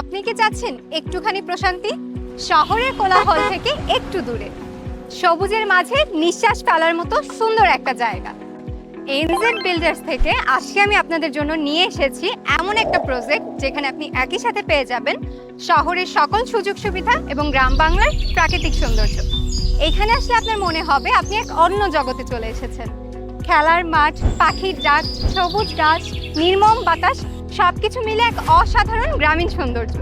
আপনি কি চাচ্ছেন একটুখানি প্রশান্তি? শহরের কোলাহল থেকে একটু দূরে, সবুজের মাঝে নিঃশ্বাস ফেলার মতো সুন্দর একটা জায়গা। এনজেড বিল্ডার্স থেকে আজকে আমি আপনাদের জন্য নিয়ে এসেছি এমন একটা প্রজেক্ট যেখানে আপনি একই সাথে পেয়ে যাবেন শহরের সকল সুযোগ সুবিধা এবং গ্রাম বাংলার প্রাকৃতিক সৌন্দর্য। এখানে আসলে আপনার মনে হবে আপনি এক অন্য জগতে চলে এসেছেন। খেলার মাঠ, পাখির ডাক, সবুজ গাছ, নির্মম বাতাস সবকিছু মিলে এক অসাধারণ গ্রামীণ সৌন্দর্য।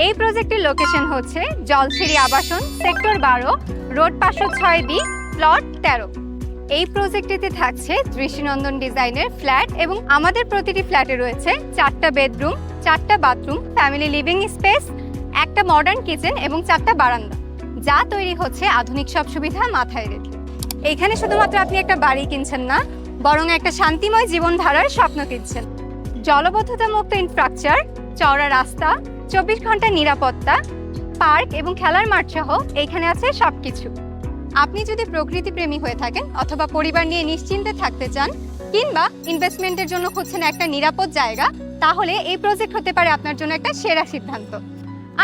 এই প্রজেক্টের লোকেশন হচ্ছে জলছিরি আবাসন, সেক্টর 12, রোড 506B, প্লট 13। এই প্রজেক্টটিতে থাকছে দৃষ্টিনন্দন ডিজাইনের ফ্ল্যাট এবং আমাদের প্রতিটি ফ্ল্যাটে রয়েছে 4টা বেডরুম, 4টা বাথরুম, ফ্যামিলি লিভিং স্পেস, একটা মডার্ন কিচেন এবং 4টা বারান্দা, যা তৈরি হচ্ছে আধুনিক সব সুবিধা মাথায় রেখে। এখানে শুধুমাত্র আপনি একটা বাড়ি কিনছেন না, বরং একটা শান্তিময় জীবনধারার স্বপ্ন কিনছেন। জলবদ্ধতা মুক্ত ইনফ্রাস্ট্রাকচার, চওড়া রাস্তা, 24 ঘন্টা নিরাপত্তা, পার্ক এবং খেলার মাঠ সহ এখানে আছে সবকিছু। আপনি যদি প্রকৃতি প্রেমী হয়ে থাকেন অথবা পরিবার নিয়ে নিশ্চিন্তে থাকতে চান কিংবা ইনভেস্টমেন্টের জন্য খুঁজছেন একটা নিরাপদ জায়গা, তাহলে এই প্রজেক্ট হতে পারে আপনার জন্য একটা সেরা সিদ্ধান্ত।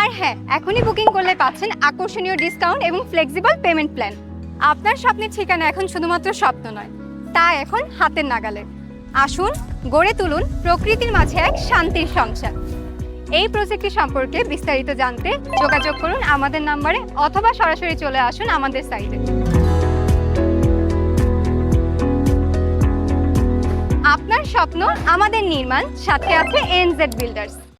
আর হ্যাঁ, এখনই বুকিং করলে পাচ্ছেন আকর্ষণীয় ডিসকাউন্ট এবং ফ্লেক্সিবল পেমেন্ট প্ল্যান। আপনার স্বপ্নের ঠিকানা এখন শুধুমাত্র স্বপ্ন নয়, তা এখন হাতের নাগালে। আসুন, গড়ে তুলুন প্রকৃতির মাঝে এক শান্তির সংসার। এই প্রজেক্টটি সম্পর্কে বিস্তারিত জানতে যোগাযোগ করুন আমাদের নাম্বারে অথবা সরাসরি চলে আসুন আমাদের সাইটে। আপনার স্বপ্ন আমাদের নির্মাণ, সাথে আছে এনজেড বিল্ডার্স।